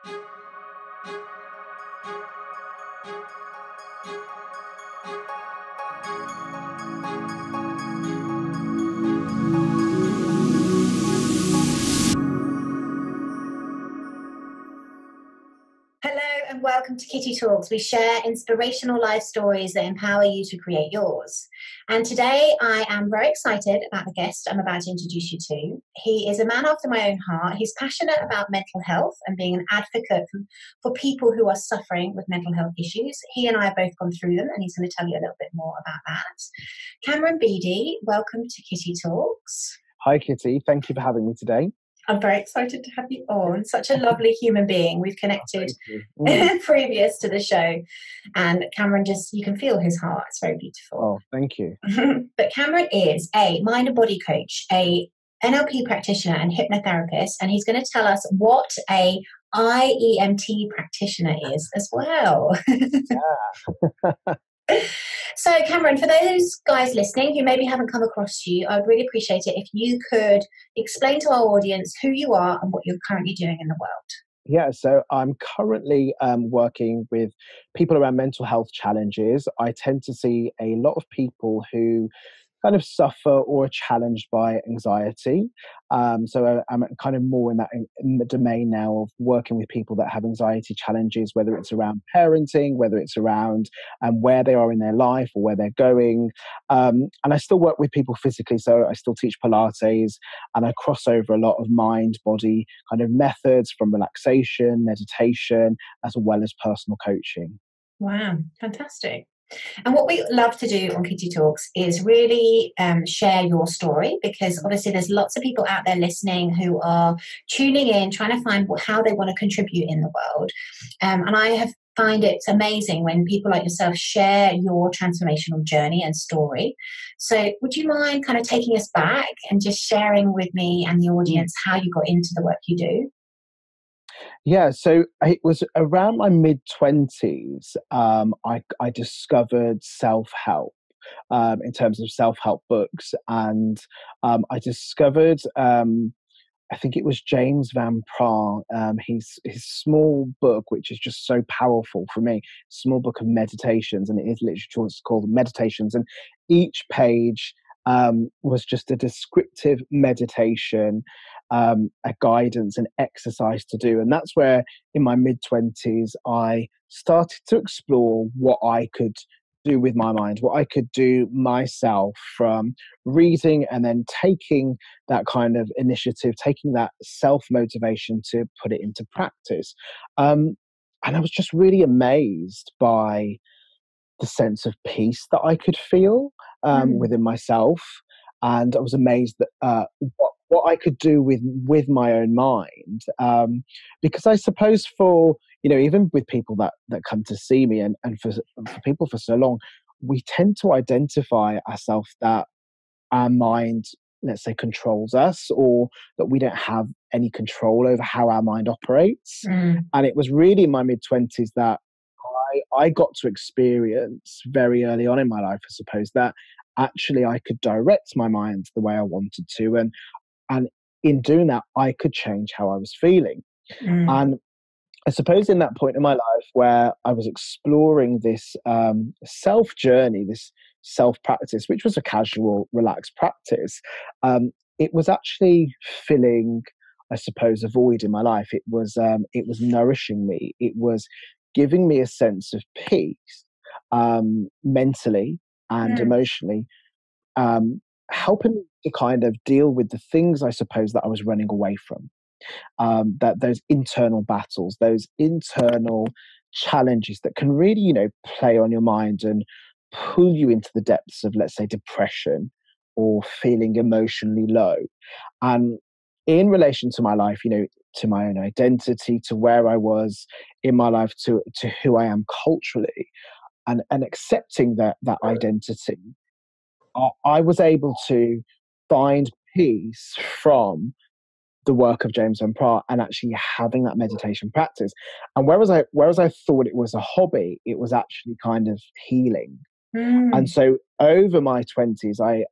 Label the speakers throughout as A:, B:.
A: And welcome to Kitty Talks. We share inspirational life stories that empower you to create yours. And today I am very excited about the guest I'm about to introduce you to. He is a man after my own heart. He's passionate about mental health and being an advocate for people who are suffering with mental health issues. He and I have both gone through them, and he's going to tell you a little bit more about that. Kamran Bedi, welcome to Kitty Talks.
B: Hi, Kitty. Thank you for having me today.
A: I'm very excited to have you on. Such a lovely human being. We've connected previous to the show. And Kamran, you can feel his heart. It's very beautiful.
B: Oh, thank you.
A: But Kamran is a mind and body coach, a NLP practitioner and hypnotherapist. And he's going to tell us what a IEMT practitioner is as well.
B: Yeah.
A: So, Kamran, for those guys listening who maybe haven't come across you, I'd really appreciate it if you could explain to our audience who you are and what you're currently doing in the world.
B: Yeah, so I'm currently working with people around mental health challenges. I tend to see a lot of people who kind of suffer or are challenged by anxiety. So I'm kind of more in the domain now of working with people that have anxiety challenges, whether it's around parenting, whether it's around where they are in their life or where they're going. And I still work with people physically, so I still teach Pilates, and I cross over a lot of mind, body kind of methods from relaxation, meditation, as well as personal coaching.
A: Wow, fantastic. And what we love to do on Kitty Talks is really share your story, because obviously there's lots of people out there listening who are tuning in, trying to find how they want to contribute in the world. And I find it amazing when people like yourself share your transformational journey and story. So would you mind kind of taking us back and just sharing with me and the audience how you got into the work you do?
B: Yeah, so it was around my mid-20s, I discovered self-help in terms of self-help books. And I discovered, I think it was James Van Praagh, his small book, which is just so powerful for me, small book of meditations, and it is literally it's called Meditations. And each page was just a descriptive meditation, a guidance and exercise to do. And that's where in my mid-20s, I started to explore what I could do with my mind, what I could do myself, from reading and then taking that kind of initiative, taking that self-motivation to put it into practice. And I was just really amazed by the sense of peace that I could feel within myself. And I was amazed that what I could do with my own mind, because I suppose for even with people that come to see me, and for people for so long, we tend to identify ourselves that our mind, let's say, controls us, or that we don't have any control over how our mind operates. And it was really in my mid-20s that I got to experience very early on in my life, I suppose, that actually I could direct my mind the way I wanted to. And in doing that, I could change how I was feeling. And I suppose in that point in my life where I was exploring this self journey, this self practice, which was a casual, relaxed practice, it was actually filling, I suppose, a void in my life. It was nourishing me. It was giving me a sense of peace, mentally and emotionally, helping me to kind of deal with the things, I suppose, that I was running away from. That those internal battles, those internal challenges that can really, play on your mind and pull you into the depths of, let's say, depression or feeling emotionally low. And in relation to my life, to my own identity, to where I was in my life, to who I am culturally, and accepting that identity, I was able to find peace from the work of James Van Praagh and actually having that meditation practice. And whereas I thought it was a hobby, it was actually kind of healing. And so over my 20s, I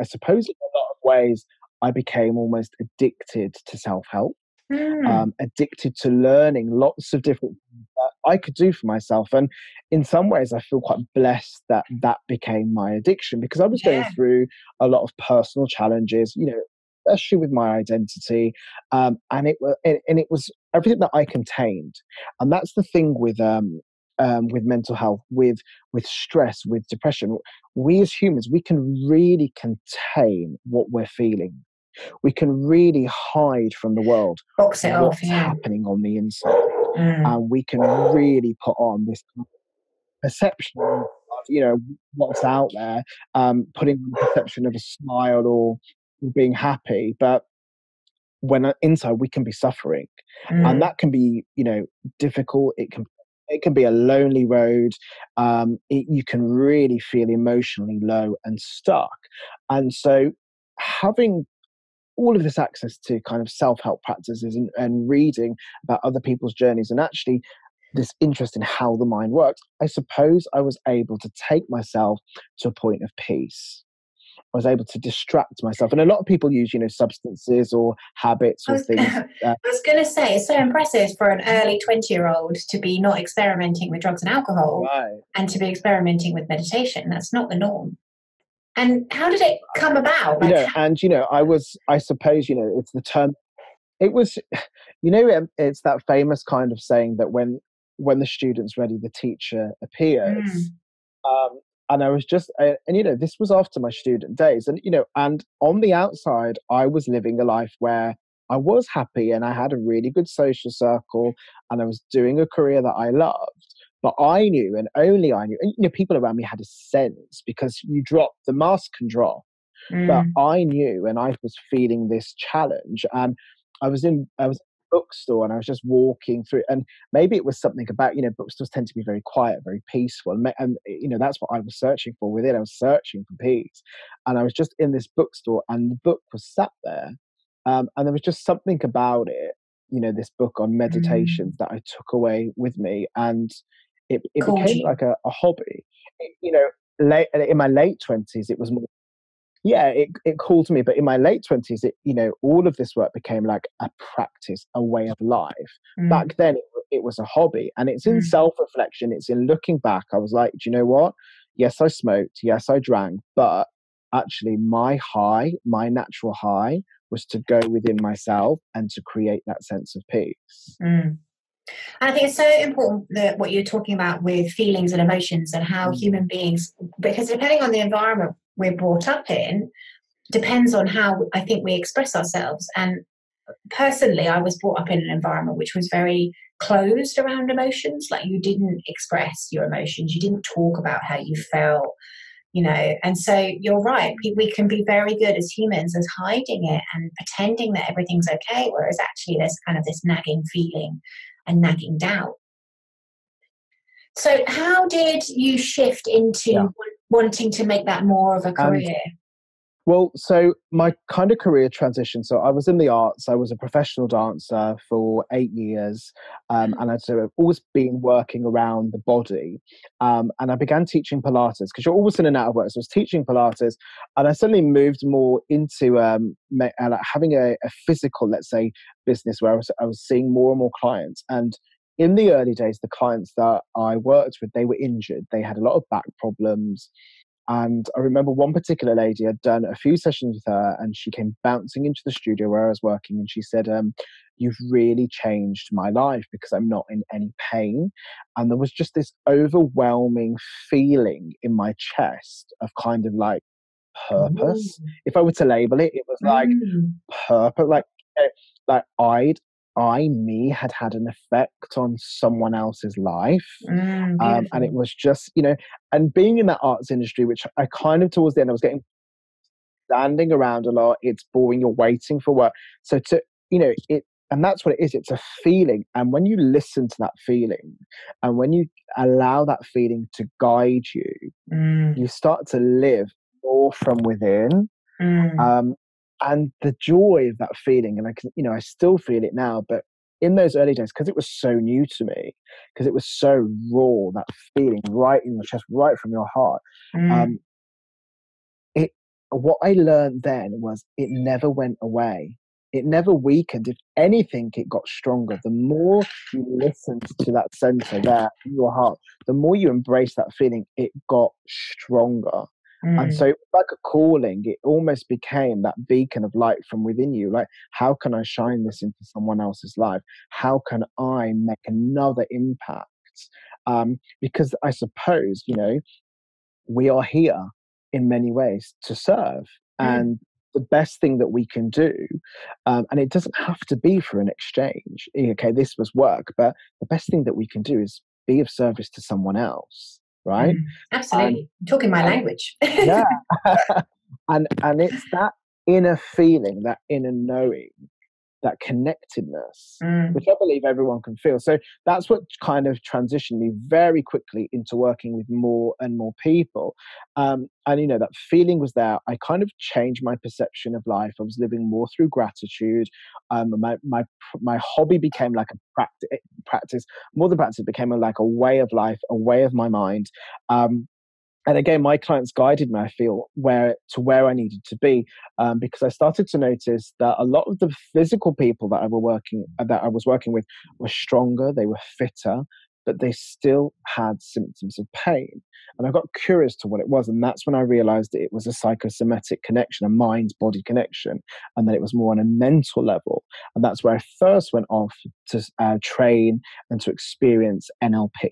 B: suppose in a lot of ways, I became almost addicted to self-help. addicted to learning lots of different things that I could do for myself. And in some ways, I feel quite blessed that that became my addiction, because I was going
A: Yeah.
B: through a lot of personal challenges, especially with my identity, and it was everything that I contained. And that's the thing with mental health, with stress, with depression. We as humans, we can really contain what we're feeling. We can really hide from the world
A: Box it off,
B: what's
A: yeah.
B: happening on the inside,
A: Mm.
B: and we can really put on this perception of what's out there, putting on the perception of a smile or being happy, but when inside we can be suffering, and
A: Mm.
B: that can be difficult. It can be a lonely road. You can really feel emotionally low and stuck, and so having all of this access to kind of self-help practices, and reading about other people's journeys, and actually this interest in how the mind works, I suppose I was able to take myself to a point of peace. I was able to distract myself. And a lot of people use, substances or habits
A: I
B: or
A: was,
B: things.
A: I was going to say, it's so impressive for an early 20-year-old to be not experimenting with drugs and alcohol
B: Right.
A: and to be experimenting with meditation. That's not the norm. And how did it come about?
B: I suppose, it's the term. It was, it's that famous kind of saying that when the student's ready, the teacher appears.
A: Mm.
B: Um, and I was just, this was after my student days, and on the outside, I was living a life where I was happy and I had a really good social circle and I was doing a career that I loved. But I knew, and only I knew, and people around me had a sense, because the mask can drop. But
A: Mm.
B: I knew, and I was feeling this challenge, and I was in a bookstore, and I was just walking through, and maybe it was something about, bookstores tend to be very quiet, very peaceful, and that's what I was searching for within. I was searching for peace, and I was just in this bookstore, and the book was sat there, and there was just something about it, this book on
A: Mm.
B: meditations, that I took away with me, and it
A: Called
B: became
A: you.
B: like a hobby. Late in my late 20s, it was more, yeah, it called me. But in my late 20s, all of this work became like a practice, a way of life.
A: Mm.
B: Back then, it was a hobby, and it's in
A: Mm.
B: self-reflection. It's in looking back. I was like, do you know what? Yes, I smoked. Yes, I drank. But actually, my natural high, was to go within myself and to create that sense of peace.
A: Mm. And I think it's so important that what you're talking about with feelings and emotions and how human beings, because depending on the environment we're brought up in, depends on how I think we express ourselves. And personally, I was brought up in an environment which was very closed around emotions. Like, you didn't express your emotions, you didn't talk about how you felt, And so you're right. We can be very good as humans as hiding it and pretending that everything's okay, whereas actually there's kind of this nagging feeling and nagging doubt. So how did you shift
B: Yeah.
A: into wanting to make that more of a
B: And
A: career?
B: Well, so my kind of career transition. So I was in the arts. I was a professional dancer for 8 years, and I'd sort of always been working around the body. And I began teaching Pilates, because you're always in and out of work. So I was teaching Pilates, and I suddenly moved more into like having a physical, let's say, business, where I was seeing more and more clients. And in the early days, the clients that I worked with, they were injured. They had a lot of back problems. And I remember one particular lady, I'd done a few sessions with her, and she came bouncing into the studio where I was working, and she said, "You've really changed my life, because I'm not in any pain." And there was just this overwhelming feeling in my chest of kind of like
A: Ooh.
B: purpose. If I were to label it, it was like
A: Mm.
B: purpose. Like me had had an effect on someone else's life.
A: Mm,
B: And it
A: beautiful.
B: was just, and being in that arts industry, which I kind of towards the end, I was getting standing around a lot. It's boring. You're waiting for work. So and that's what it is. It's a feeling. And when you listen to that feeling, and when you allow that feeling to guide you,
A: Mm.
B: you start to live more from within.
A: Mm.
B: Um, and the joy of that feeling, and I still feel it now, but in those early days, because it was so new to me, because it was so raw, that feeling right in your chest, right from your heart.
A: Mm.
B: Um, it, what I learned then was it never went away. It never weakened. If anything, it got stronger. The more you listened to that center there in your heart, the more you embrace that feeling, it got stronger. And so, like a calling, it almost became that beacon of light from within you. Like, how can I shine this into someone else's life? How can I make another impact? Because I suppose, we are here in many ways to serve. And the best thing that we can do, and it doesn't have to be for an exchange. Okay, this was work, but the best thing that we can do is be of service to someone else, right?
A: Absolutely. Talking my language.
B: Yeah. and it's that inner feeling, that inner knowing, that connectedness, which I believe everyone can feel. So that's what kind of transitioned me very quickly into working with more and more people. And that feeling was there. I kind of changed my perception of life. I was living more through gratitude. My hobby became like a practice, more than practice, it became like a way of life, a way of my mind. And again, my clients guided me, I feel, where I needed to be, because I started to notice that a lot of the physical people that I was working with were stronger, they were fitter, but they still had symptoms of pain. And I got curious to what it was, and that's when I realized that it was a psychosomatic connection, a mind-body connection, and that it was more on a mental level. And that's where I first went off to train and to experience NLP.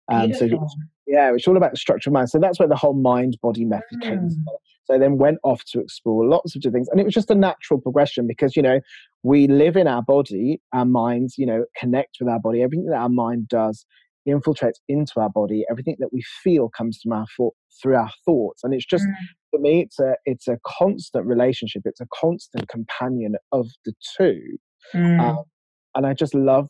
B: It's all about the structure of mind. So that's where the whole mind-body method came from. So I then went off to explore lots of different things. And it was just a natural progression because, we live in our body, our minds, connect with our body. Everything that our mind does infiltrates into our body. Everything that we feel comes from through our thoughts. And it's just, for me, it's a constant relationship. It's a constant companion of the two. And I just love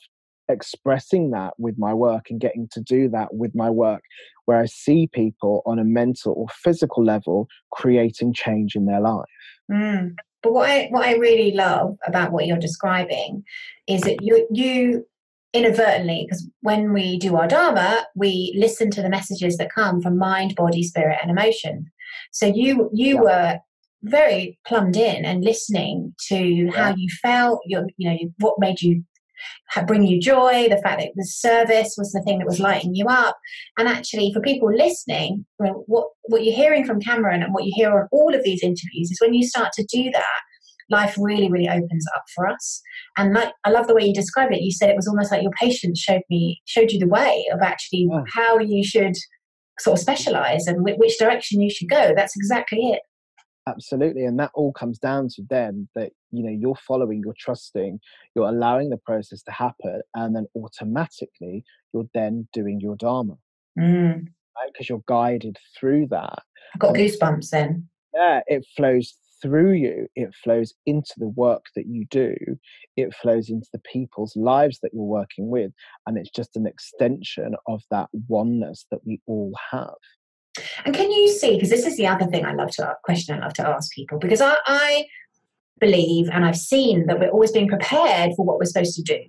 B: expressing that with my work and getting to do that with my work, where I see people on a mental or physical level creating change in their life.
A: But what I really love about what you're describing is that you inadvertently, because when we do our Dharma, we listen to the messages that come from mind, body, spirit, and emotion. So you were very plumbed in and listening to how you felt, what made you bring you joy, the fact that the service was the thing that was lighting you up. And actually, for people listening, what you're hearing from Kamran and what you hear on all of these interviews is when you start to do that, life really, really opens up for us. And I love the way you described it. You said it was almost like your patient showed you the way of actually how you should sort of specialize and which direction you should go. That's exactly it.
B: Absolutely. And that all comes down to then that, you're following, you're trusting, you're allowing the process to happen. And then automatically you're then doing your Dharma. Right? Because you're guided through that.
A: I've got goosebumps then.
B: Yeah, it flows through you. It flows into the work that you do. It flows into the people's lives that you're working with. And it's just an extension of that oneness that we all have.
A: And can you see, because this is the other thing I love to ask people, because I believe and I've seen that we're always being prepared for what we're supposed to do,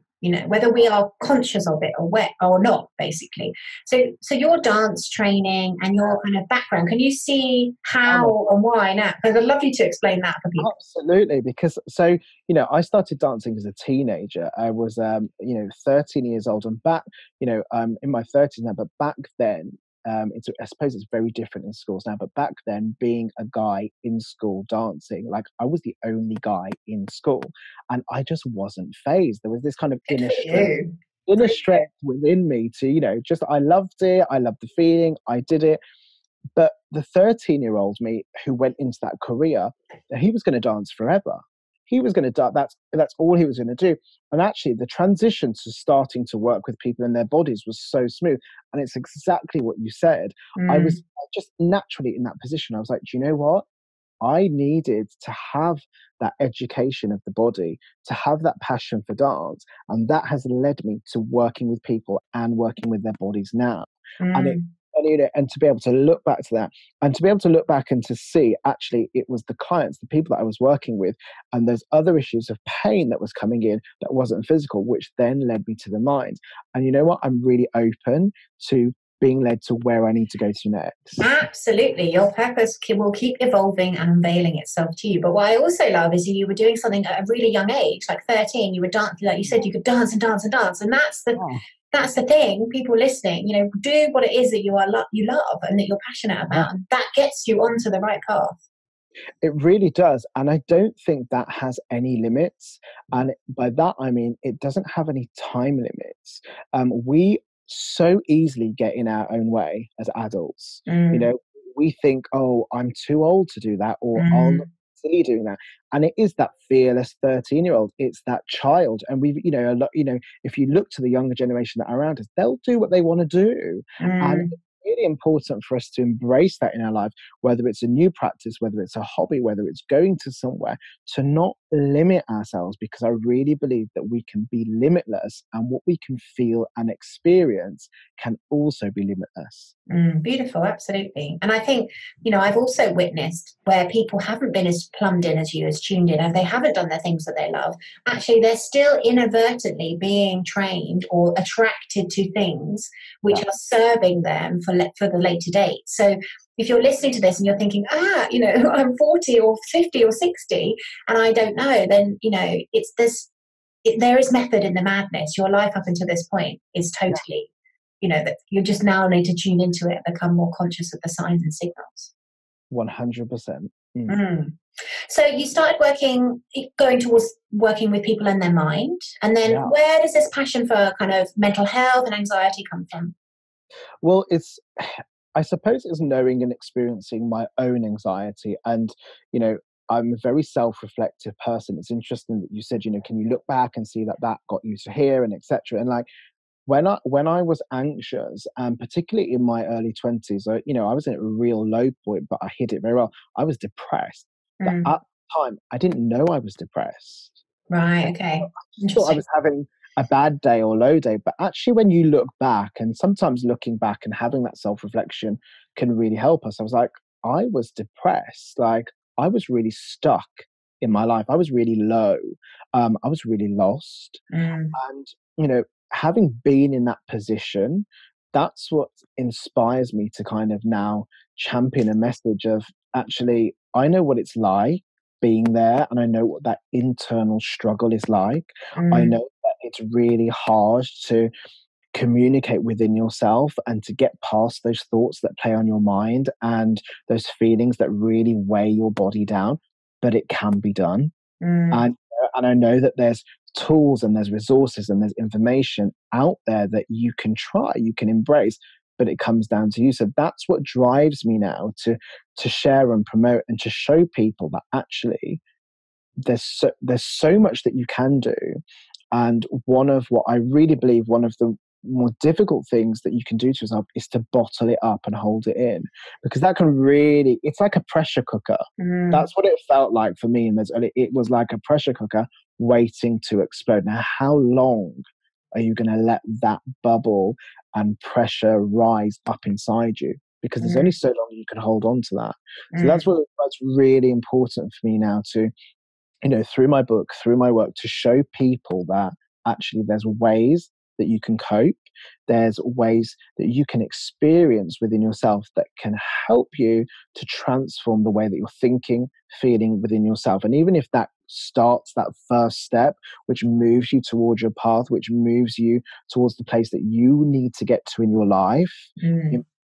A: whether we are conscious of it or not, basically. So your dance training and your kind of background, can you see how and why now? Because I'd love you to explain that for people.
B: Absolutely, because I started dancing as a teenager. I was 13 years old, and back I'm in my 30s now, but back then I suppose it's very different in schools now, but back then, being a guy in school dancing, like I was the only guy in school, and I just wasn't phased. There was this kind of inner strength within me to, I loved it. I loved the feeling. I did it. But the 13-year-old me who went into that career, he was going to dance forever. He was going to dance. That's all he was going to do. And actually, the transition to starting to work with people in their bodies was so smooth. And it's exactly what you said. I was just naturally in that position. I was like, do you know what? I needed to have that education of the body, to have that passion for dance. And that has led me to working with people and working with their bodies now. And to be able to look back to that, and to be able to look back and to see, actually, it was the clients, the people that I was working with, and there's other issues of pain that was coming in that wasn't physical, which then led me to the mind. And you know what? I'm really open to being led to where I need to go to next.
A: Absolutely. Your purpose will keep evolving and unveiling itself to you. But what I also love is you were doing something at a really young age, like 13, you were dancing, like you said, you could dance and dance and dance. And that's the thing, people listening, do what it is that you love and that you're passionate about. And that gets you onto the right path.
B: It really does. And I don't think that has any limits. And by that, I mean, it doesn't have any time limits. We so easily get in our own way as adults. We think, oh, I'm too old to do that, or I'll look silly doing that. And it is that fearless 13-year-old. It's that child. And we've, if you look to the younger generation that are around us, they'll do what they want to do. And it's really important for us to embrace that in our life, whether it's a new practice, whether it's a hobby, whether it's going to somewhere, to not limit ourselves, because I really believe that we can be limitless, and what we can feel and experience can also be limitless.
A: Beautiful, absolutely. And I think, I've also witnessed where people haven't been as plumbed in as you, as tuned in, and they haven't done the things that they love. Actually, they're still inadvertently being trained or attracted to things which are serving them for the later date. So if you're listening to this and you're thinking, I'm 40 or 50 or 60 and I don't know, then, there is method in the madness. Your life up until this point is totally, that you just now need to tune into it and become more conscious of the signs and signals.
B: 100%.
A: So you started going towards working with people and their mind. And then where does this passion for kind of mental health and anxiety come from?
B: Well, I suppose it's knowing and experiencing my own anxiety. And, I'm a very self-reflective person. It's interesting that you said, can you look back and see that got you to here and etc. And like, when I was anxious, and particularly in my early 20s, I was in a real low point, but I hid it very well. I was depressed. But at the time, I didn't know I was depressed.
A: Right, okay.
B: I thought I was having a bad day or low day. But actually, when you look back, and sometimes looking back and having that self-reflection can really help us. I was like, I was depressed. Like, I was really stuck in my life. I was really low. I was really lost. And, having been in that position, that's what inspires me to kind of now champion a message of, actually, I know what it's like being there, and I know what that internal struggle is like. I know that it's really hard to communicate within yourself and to get past those thoughts that play on your mind and those feelings that really weigh your body down, but it can be done. And I know that there's tools and there's resources and there's information out there that you can try, you can embrace, but it comes down to you. So that's what drives me now to share and promote and to show people that actually there's so much that you can do. And one of the more difficult things that you can do to yourself is to bottle it up and hold it in, because that can really, it's like a pressure cooker. That's what it felt like for me. And it was like a pressure cooker waiting to explode. Now, how long are you going to let that bubble and pressure rise up inside you? Because there's only so long you can hold on to that. So that's really important for me now to, through my book, through my work, to show people that actually there's ways that you can cope. There's ways that you can experience within yourself that can help you to transform the way that you're thinking, feeling within yourself. And even if that starts that first step, which moves you towards your path, which moves you towards the place that you need to get to in your life,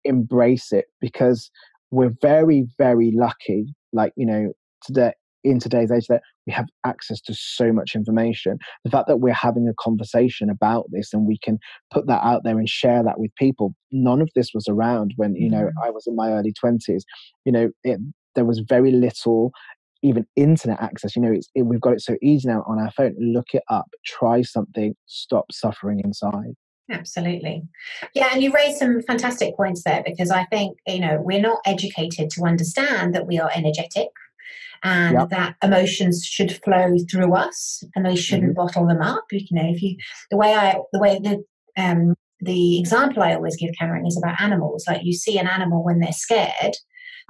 B: embrace it, because we're very, very lucky. Like, today, in today's age, that we have access to so much information. The fact that we're having a conversation about this and we can put that out there and share that with people. None of this was around when, I was in my early 20s. There was very little even internet access. We've got it so easy now on our phone. Look it up, try something, stop suffering inside.
A: Absolutely. Yeah, and you raised some fantastic points there, because I think, we're not educated to understand that we are energetic, and that emotions should flow through us, and we shouldn't bottle them up. The example I always give, Cameron, is about animals. Like, you see an animal when they're scared,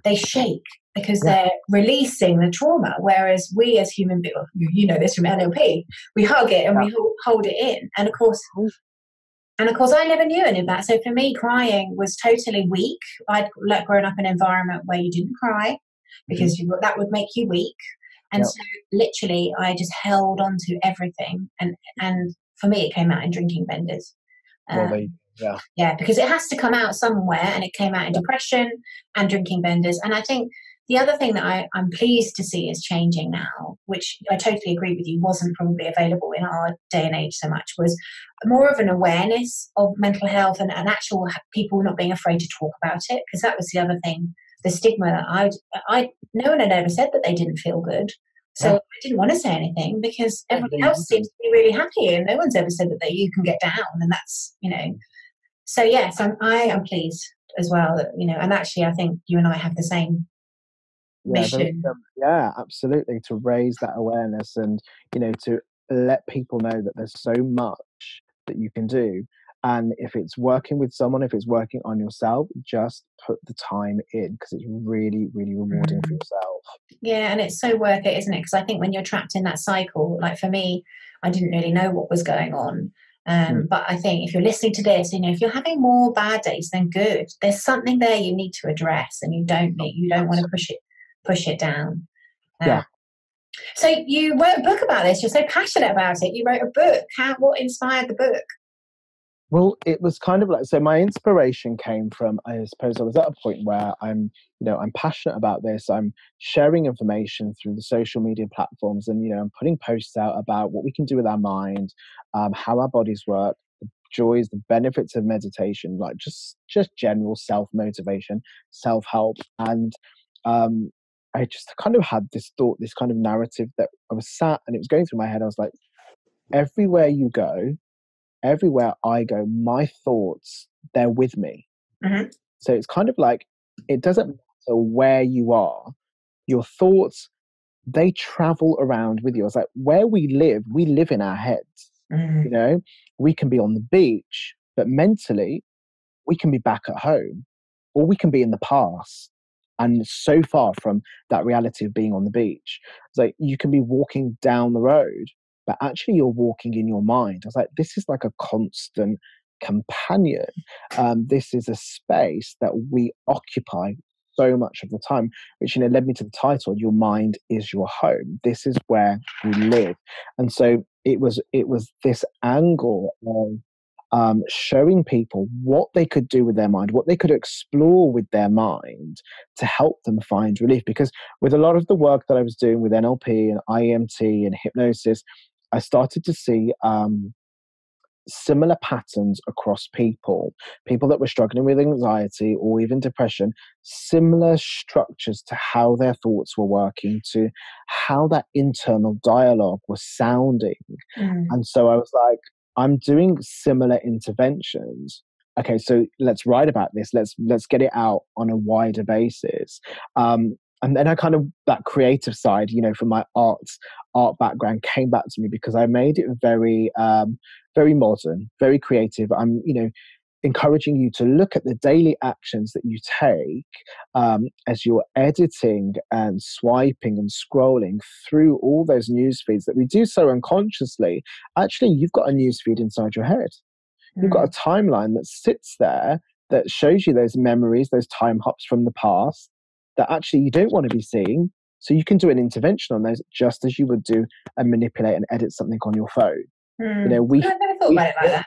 A: they shake because they're releasing the trauma. Whereas we as human beings, you know this from NLP, we hug it and we hold it in. And of course, And of course, I never knew any of that. So for me, crying was totally weak. I'd grown up in an environment where you didn't cry because that would make you weak. And
B: Yep.
A: so literally, I just held on to everything. And for me, it came out in drinking benders.
B: Well, yeah.
A: Yeah, because it has to come out somewhere, and it came out in depression and drinking benders. And I think the other thing that I'm pleased to see is changing now, which I totally agree with you, wasn't probably available in our day and age so much, was more of an awareness of mental health and actual people not being afraid to talk about it. Because that was the other thing, the stigma that no one had ever said that they didn't feel good. So I didn't want to say anything because everybody else seems to be really happy, and no one's ever said that you can get down, and that's, So yes, I am pleased as well that, and actually I think you and I have the same mission.
B: Yeah, absolutely. To raise that awareness and, to let people know that there's so much that you can do. And if it's working with someone, if it's working on yourself, just put the time in, because it's really, really rewarding for yourself.
A: Yeah, and it's so worth it, isn't it? Because I think when you're trapped in that cycle, like for me, I didn't really know what was going on. But I think if you're listening to this, if you're having more bad days than good, there's something there you need to address, and you don't want to push it down.
B: Yeah.
A: So you wrote a book about this. You're so passionate about it. You wrote a book. What inspired the book?
B: Well, it was kind of like, so my inspiration came from, I suppose I was at a point where I'm passionate about this. I'm sharing information through the social media platforms, and, I'm putting posts out about what we can do with our mind, how our bodies work, the joys, the benefits of meditation, like just general self-motivation, self-help. And I just kind of had this thought, this kind of narrative that I was sat and it was going through my head. I was like, everywhere you go, everywhere I go, my thoughts, they're with me.
A: Mm-hmm.
B: So it's kind of like, it doesn't matter where you are, your thoughts, they travel around with you. It's like, where we live in our heads.
A: Mm-hmm.
B: We can be on the beach, but mentally, we can be back at home, or we can be in the past and so far from that reality of being on the beach. It's like, you can be walking down the road, but actually you're walking in your mind. I was like, this is like a constant companion. This is a space that we occupy so much of the time, which led me to the title, Your Mind is Your Home. This is where we live. And so it was this angle of showing people what they could do with their mind, what they could explore with their mind to help them find relief. Because with a lot of the work that I was doing with NLP and IEMT and hypnosis, I started to see similar patterns across people that were struggling with anxiety or even depression, similar structures to how their thoughts were working, to how that internal dialogue was sounding. And so I was like, I'm doing similar interventions. Okay, so let's write about this. Let's get it out on a wider basis. And then I kind of, that creative side, from my art background came back to me, because I made it very, very modern, very creative. I'm, encouraging you to look at the daily actions that you take as you're editing and swiping and scrolling through all those news feeds that we do so unconsciously. Actually, you've got a news feed inside your head. You've got a timeline that sits there that shows you those memories, those time hops from the past that actually you don't want to be seeing. So you can do an intervention on those, just as you would do and manipulate and edit something on your phone.
A: I've never thought about it like that.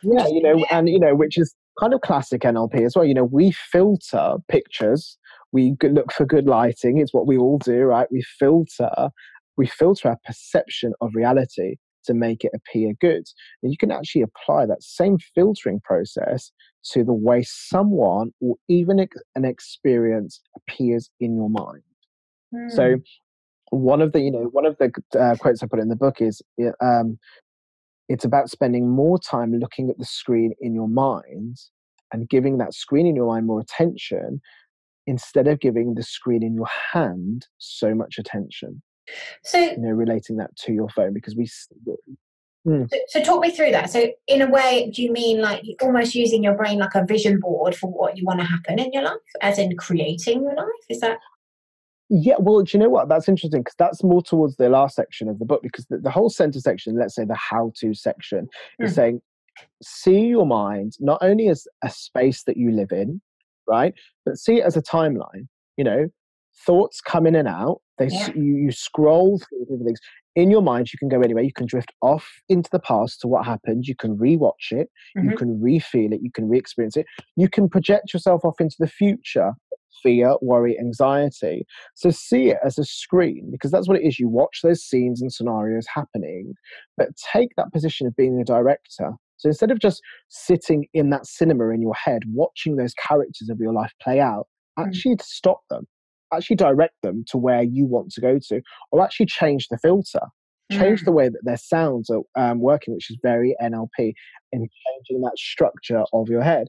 B: Yeah, and which is kind of classic NLP as well. We filter pictures. We look for good lighting. It's what we all do, right? We filter our perception of reality to make it appear good. And you can actually apply that same filtering process to the way someone or even an experience appears in your mind. So one of the quotes I put in the book is, it's about spending more time looking at the screen in your mind and giving that screen in your mind more attention, instead of giving the screen in your hand so much attention.
A: So,
B: relating that to your phone, because
A: So talk me through that. So in a way, do you mean like almost using your brain like a vision board for what you want to happen in your life, as in creating your life? Is that?
B: Yeah, well, do you know what? That's interesting, because that's more towards the last section of the book, because the whole center section, let's say the how-to section, is saying, see your mind not only as a space that you live in, right, but see it as a timeline. You know, thoughts come in and out.
A: Yeah.
B: You scroll through different things. In your mind, you can go anywhere. You can drift off into the past to what happened. You can rewatch it. You
A: Mm-hmm.
B: can re-feel it. You can re-experience it. You can project yourself off into the future. Fear, worry, anxiety. So see it as a screen, because that's what it is. You watch those scenes and scenarios happening, but take that position of being a director. So instead of just sitting in that cinema in your head, watching those characters of your life play out, actually stop them, actually direct them to where you want to go to, or actually change the filter, change the way that their sounds are working, which is very NLP, in changing that structure of your head.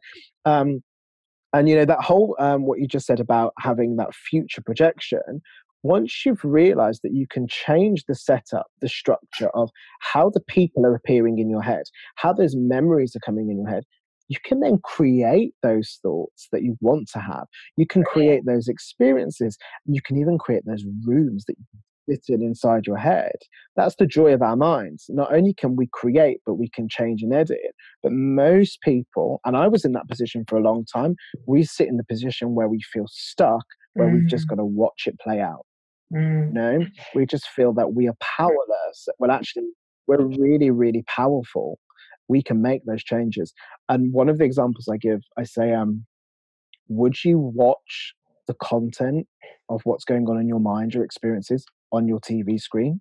B: And you know, that whole what you just said about having that future projection, once you've realized that you can change the setup, the structure of how the people are appearing in your head, how those memories are coming in your head, you can then create those thoughts that you want to have. You can create those experiences. You can even create those rooms that you can sit in inside your head. That's the joy of our minds. Not only can we create, but we can change and edit it. But most people, and I was in that position for a long time, we sit in the position where we feel stuck, where we've just got to watch it play out. You know, we just feel that we are powerless. Well, actually, we're really, really powerful. We can make those changes. And one of the examples I give, I say, would you watch the content of what's going on in your mind, your experiences on your TV screen?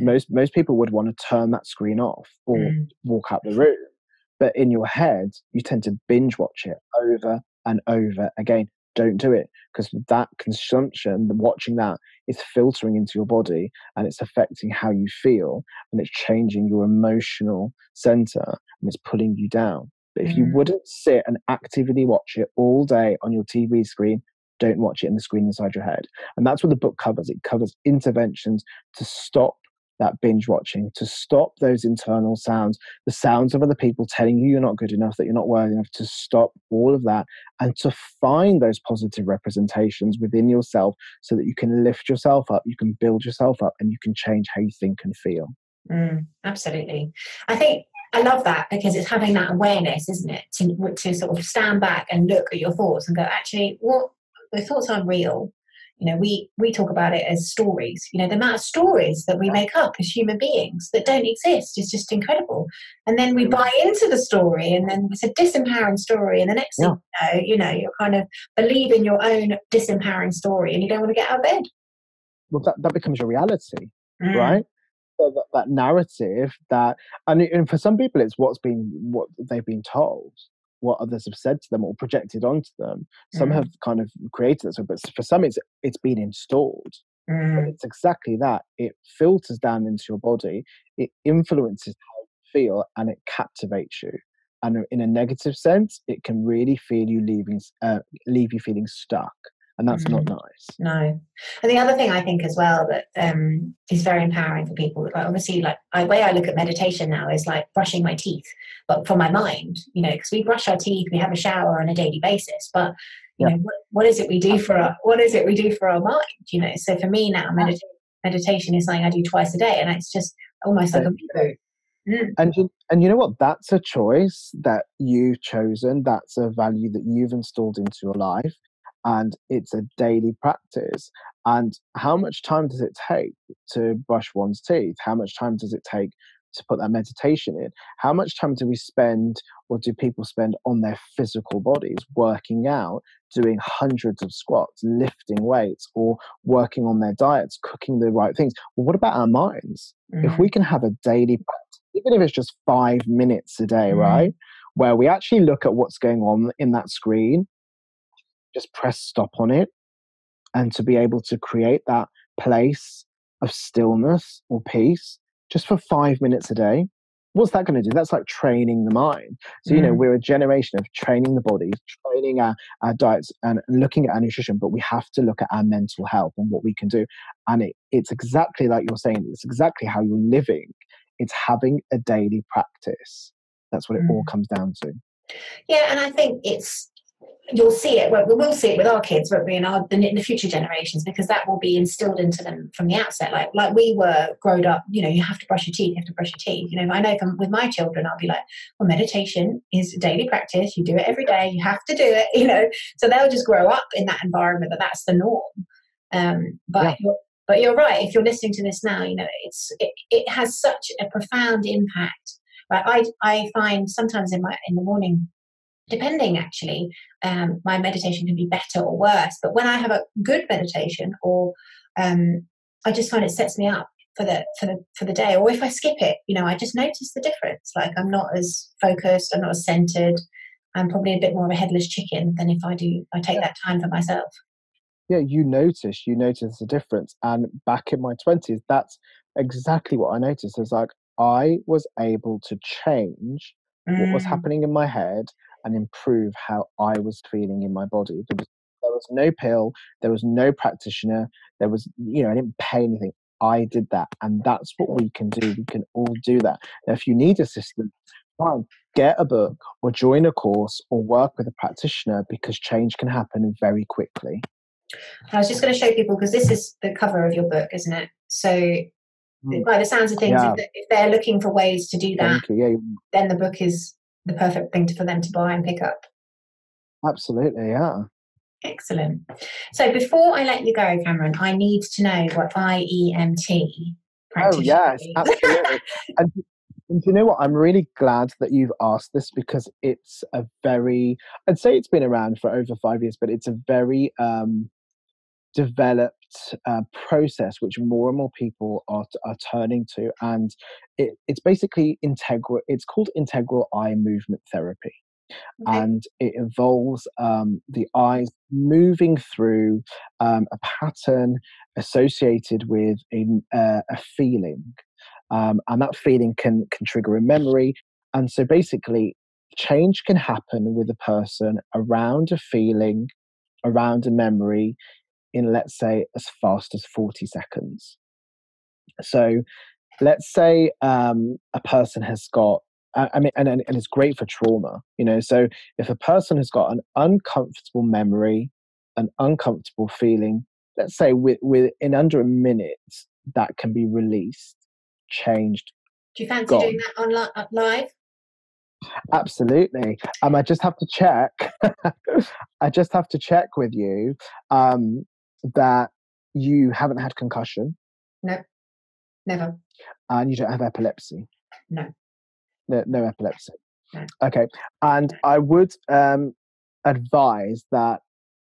B: Most people would want to turn that screen off or walk out the room. But in your head, you tend to binge watch it over and over again. Don't do it, because that consumption, watching that, is filtering into your body and it's affecting how you feel, and it's changing your emotional center and it's pulling you down. But if you wouldn't sit and actively watch it all day on your TV screen, don't watch it in the screen inside your head. And that's what the book covers. It covers interventions to stop that binge watching, to stop those internal sounds, the sounds of other people telling you you're not good enough, that you're not worthy enough, to stop all of that and to find those positive representations within yourself so that you can lift yourself up, you can build yourself up, and you can change how you think and feel.
A: Absolutely. I think I love that, because it's having that awareness, isn't it? To sort of stand back and look at your thoughts and go, actually, what the thoughts aren't real. You know, we talk about it as stories. You know, the amount of stories that we make up as human beings that don't exist is just incredible. And then we buy into the story, and then it's a disempowering story. And the next thing you know, you're kind of believing your own disempowering story, and you don't want to get out of bed.
B: Well, that becomes your reality, right? So that narrative, and for some people, it's what they've been told, what others have said to them or projected onto them. Some have kind of created it, but for some, it's been installed. But it's exactly that. It filters down into your body. It influences how you feel, and it captivates you. And in a negative sense, it can really leave you feeling stuck. And that's not nice.
A: No. And the other thing I think as well that is very empowering for people, like obviously, like the way I look at meditation now is like brushing my teeth, but for my mind, you know, because we brush our teeth, we have a shower on a daily basis, but you know, what is it we do for our mind? You know, so for me now, meditation is something I do twice a day, and it's just almost like a reboot.
B: And you know what? That's a choice that you've chosen. That's a value that you've installed into your life. And it's a daily practice. And how much time does it take to brush one's teeth? How much time does it take to put that meditation in? How much time do we spend, or do people spend, on their physical bodies, working out, doing hundreds of squats, lifting weights, or working on their diets, cooking the right things? Well, what about our minds? If we can have a daily practice, even if it's just 5 minutes a day, right, where we actually look at what's going on in that screen, just press stop on it, and to be able to create that place of stillness or peace just for 5 minutes a day, what's that going to do? That's like training the mind. So, you know, we're a generation of training the body, training our diets, and looking at our nutrition, but we have to look at our mental health and what we can do. And it's exactly like you're saying, it's exactly how you're living. It's having a daily practice. That's what it all comes down to.
A: Yeah, and I think it's you'll see it. Well, we will see it with our kids, won't we, in the future generations, because that will be instilled into them from the outset. Like we were grown up, you have to brush your teeth. You have to brush your teeth. I know with my children, I'll be like, well, meditation is a daily practice. You do it every day. You have to do it. So they'll just grow up in that environment that's the norm. But you're right. If you're listening to this now, it has such a profound impact. Right? I find sometimes in the morning, depending actually, my meditation can be better or worse. But when I have a good meditation, or I just find it sets me up for the day. Or if I skip it, I just notice the difference. Like I'm not as focused, I'm not as centered. I'm probably a bit more of a headless chicken than if I take that time for myself.
B: Yeah, you notice the difference. And back in my 20s, that's exactly what I noticed. It's like I was able to change what was happening in my head and improve how I was feeling in my body. There was no pill, there was no practitioner, there was, I didn't pay anything. I did that. And that's what we can do. We can all do that. Now, if you need assistance, fine, get a book or join a course or work with a practitioner, because change can happen very quickly.
A: I was just going to show people, because this is the cover of your book, isn't it? So by the sounds of things, if they're looking for ways to do that, then the book is the perfect thing for them to buy and pick up.
B: Absolutely, yeah.
A: Excellent. So before I let you go, Kamran, I need to know what IEMT practitioner is.
B: Absolutely. And do you know what? I'm really glad that you've asked this, because it's a very, I'd say it's been around for over 5 years, but it's a very developed process which more and more people are turning to. And it's basically integral. It's called integral eye movement therapy. Okay. And it involves the eyes moving through a pattern associated with a feeling. And that feeling can trigger a memory. And so basically, change can happen with a person around a feeling, around a memory, in, let's say, as fast as 40 seconds. So let's say a person has got, and it's great for trauma, so if a person has got an uncomfortable memory, an uncomfortable feeling, let's say in under a minute, that can be released, changed.
A: Do you fancy doing that on live?
B: Absolutely. I just have to check. I just have to check with you that you haven't had concussion.
A: No, never.
B: And you don't have epilepsy.
A: No
B: epilepsy.
A: No.
B: Okay. And I would advise that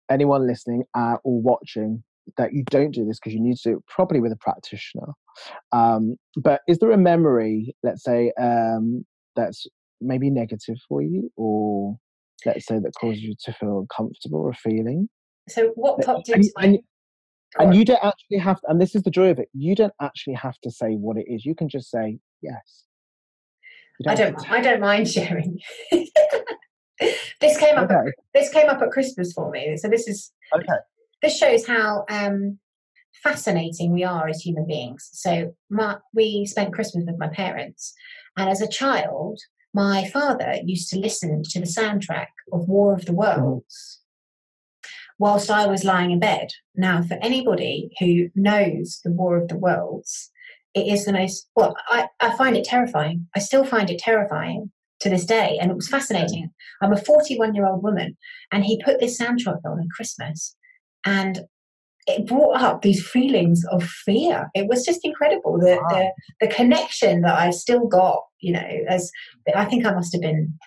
B: anyone listening or watching, that you don't do this, because you need to do it properly with a practitioner. But is there a memory, let's say, that's maybe negative for you, or let's say that causes you to feel uncomfortable or feeling?
A: So what popped into my...
B: And you don't actually have, and this is the joy of it, you don't actually have to say what it is. You can just say yes.
A: I don't mind sharing. This came up at Christmas for me. So this is okay. This shows how fascinating we are as human beings. So we spent Christmas with my parents, and as a child, my father used to listen to the soundtrack of War of the Worlds whilst I was lying in bed. Now, for anybody who knows the War of the Worlds, it is the most, I find it terrifying. I still find it terrifying to this day. And it was fascinating. I'm a 41-year-old woman, and he put this soundtrack on at Christmas, and it brought up these feelings of fear. It was just incredible. The connection that I've still got, as I think I must have been,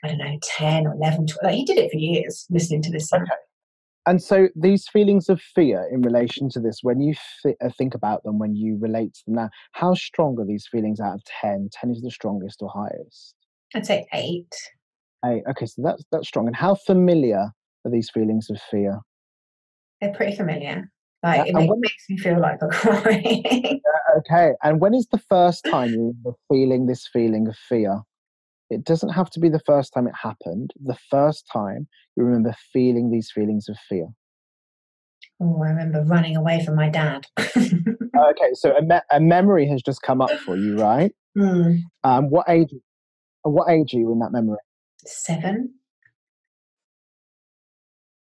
A: 10 or 11, 12. Like, he did it for years, listening to this soundtrack.
B: Okay. And so these feelings of fear in relation to this, when you think about them, when you relate to them now, how strong are these feelings out of 10? 10 is the strongest or highest?
A: I'd say 8.
B: 8. Okay, so that's strong. And how familiar are these feelings of fear?
A: They're pretty familiar. It makes me feel like I'm crying.
B: Okay. And when is the first time you were feeling this feeling of fear? It doesn't have to be the first time it happened. The first time you remember feeling these feelings of fear.
A: Oh, I remember running away from my dad.
B: Okay, so a memory has just come up for you, right?
A: Mm.
B: What age are you in that memory?
A: 7.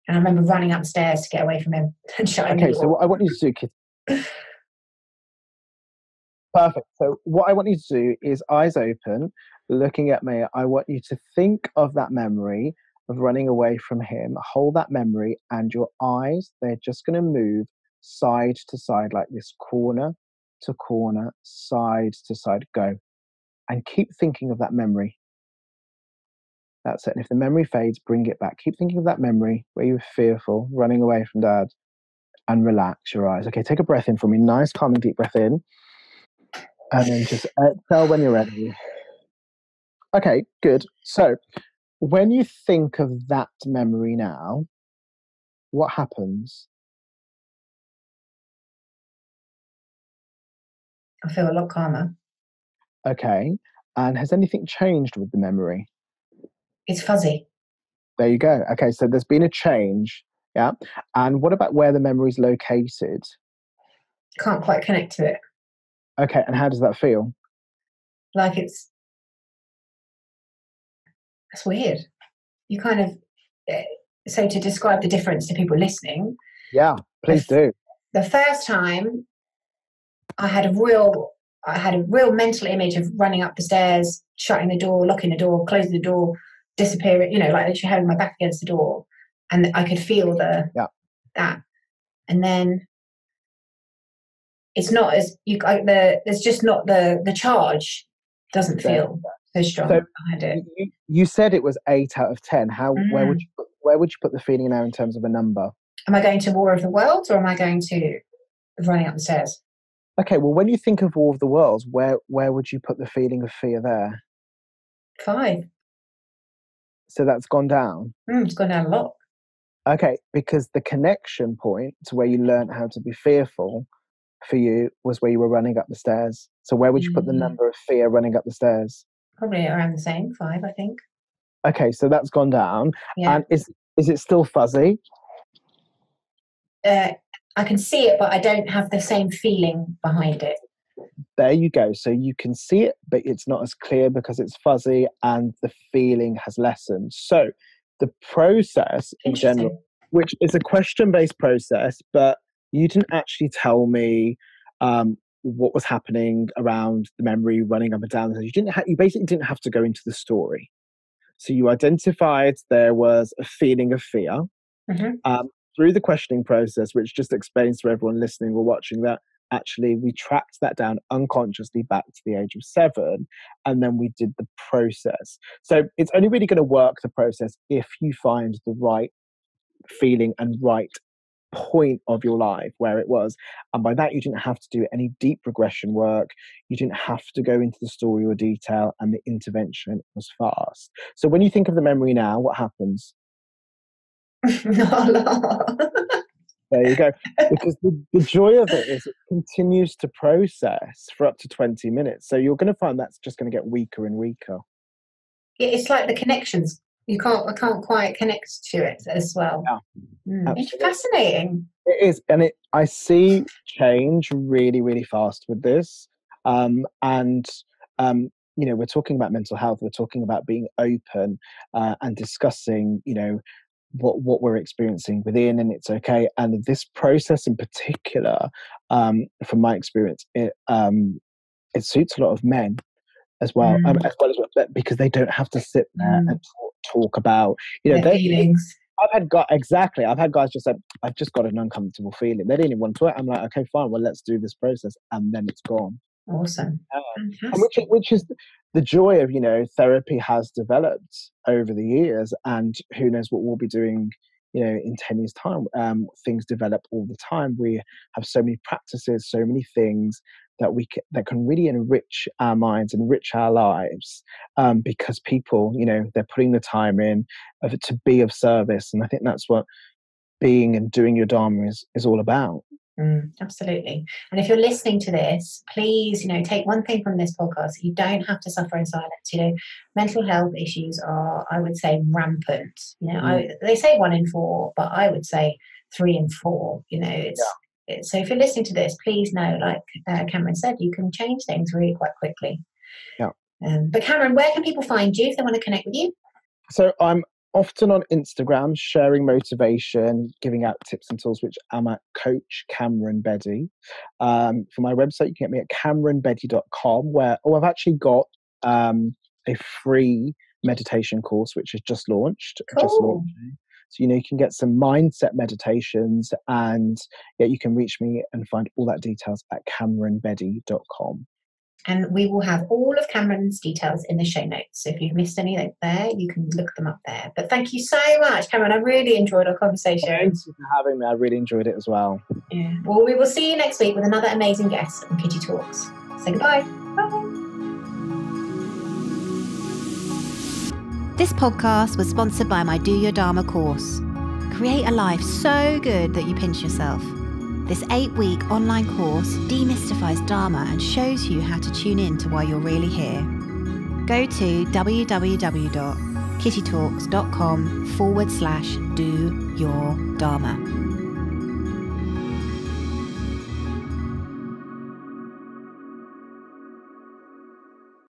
A: And I remember running upstairs to get away from him and shutting the door.
B: Okay, so what I want you to do, Kitty. Perfect. So what I want you to do is eyes open, looking at me. I want you to think of that memory of running away from him. Hold that memory, and your eyes, they're just going to move side to side like this, corner to corner, side to side. Go. And keep thinking of that memory. That's it. And if the memory fades, bring it back. Keep thinking of that memory where you were fearful, running away from dad, and relax your eyes. Okay, take a breath in for me. Nice, calming, deep breath in. And then just exhale when you're ready. Okay, good. So when you think of that memory now, what happens?
A: I feel a lot calmer.
B: Okay. And has anything changed with the memory?
A: It's fuzzy.
B: There you go. Okay, so there's been a change. Yeah. And what about where the memory is located?
A: Can't quite connect to it.
B: Okay, and how does that feel?
A: Like that's weird. You kind of, so to describe the difference to people listening.
B: Yeah, please do.
A: The first time I had a real mental image of running up the stairs, shutting the door, locking the door, closing the door, disappearing, like literally having my back against the door. And I could feel that. And then it's not as there's just not the charge doesn't feel so strong behind it.
B: You said it was 8 out of 10. Where would you put the feeling now in terms of a number?
A: Am I going to War of the Worlds, or am I going to running up the stairs?
B: Okay, well, when you think of War of the Worlds, where would you put the feeling of fear there?
A: 5.
B: So that's gone down?
A: It's gone down a lot.
B: Okay, because the connection point to where you learned how to be fearful for you was where you were running up the stairs. So where would you put the number of fear running up the stairs?
A: Probably around the same, 5, I think.
B: Okay, so that's gone down.
A: Yeah.
B: And is it still fuzzy?
A: I can see it, but I don't have the same feeling behind it.
B: There you go. So you can see it, but it's not as clear because it's fuzzy and the feeling has lessened. So the process in general, which is a question-based process, but you didn't actually tell me what was happening around the memory running up and down. You basically didn't have to go into the story. So you identified there was a feeling of fear. Through the questioning process, which just explains to everyone listening or watching that actually we tracked that down unconsciously back to the age of 7, and then we did the process. So it's only really going to work, the process, if you find the right feeling and right point of your life where it was. And by that, you didn't have to do any deep regression work. You didn't have to go into the story or detail, and the intervention was fast. So when you think of the memory now, what happens?
A: Not a lot.
B: There you go. Because the joy of it is it continues to process for up to 20 minutes. So you're going to find that's just going to get weaker and weaker.
A: It's like the connections. I can't quite connect to it as well.
B: Yeah,
A: it's fascinating.
B: It is. And I see change really, really fast with this. We're talking about mental health. We're talking about being open and discussing, what we're experiencing within, and it's okay. And this process in particular, from my experience, it suits a lot of men as well, because they don't have to sit there and talk about
A: their feelings.
B: I've had guys just say, I've just got an uncomfortable feeling. They didn't even want to talk. I'm like, okay, fine, well, let's do this process, and then it's gone.
A: Awesome.
B: And which is the joy of, therapy has developed over the years, and who knows what we'll be doing, in 10 years' time. Things develop all the time. We have so many practices, so many things that can really enrich our minds, enrich our lives, because people, they're putting the time in to be of service. And I think that's what being and doing your Dharma is all about.
A: Absolutely. And if you're listening to this, please, take one thing from this podcast. You don't have to suffer in silence. Mental health issues are, I would say, rampant. They say 1 in 4, but I would say 3 in 4. So if you're listening to this, please know, like Kamran said, you can change things really quite quickly.
B: Yeah.
A: But Kamran, where can people find you if they want to connect with you?
B: So I'm often on Instagram, sharing motivation, giving out tips and tools, which I'm at Coach Kamran Bedi. For my website, you can get me at CamranBedi.com, where I've actually got a free meditation course, which is just launched.
A: Cool.
B: So, you can get some mindset meditations, and you can reach me and find all that details at CamranBedi.com.
A: And we will have all of Cameron's details in the show notes. So if you've missed anything there, you can look them up there. But thank you so much, Cameron. I really enjoyed our conversation.
B: Thanks for having me. I really enjoyed it as well.
A: Yeah. Well, we will see you next week with another amazing guest on Kitty Talks. Say goodbye. Bye.
C: This podcast was sponsored by my Do Your Dharma course. Create a life so good that you pinch yourself. This 8-week online course demystifies Dharma and shows you how to tune in to why you're really here. Go to www.kittytalks.com/do your Dharma.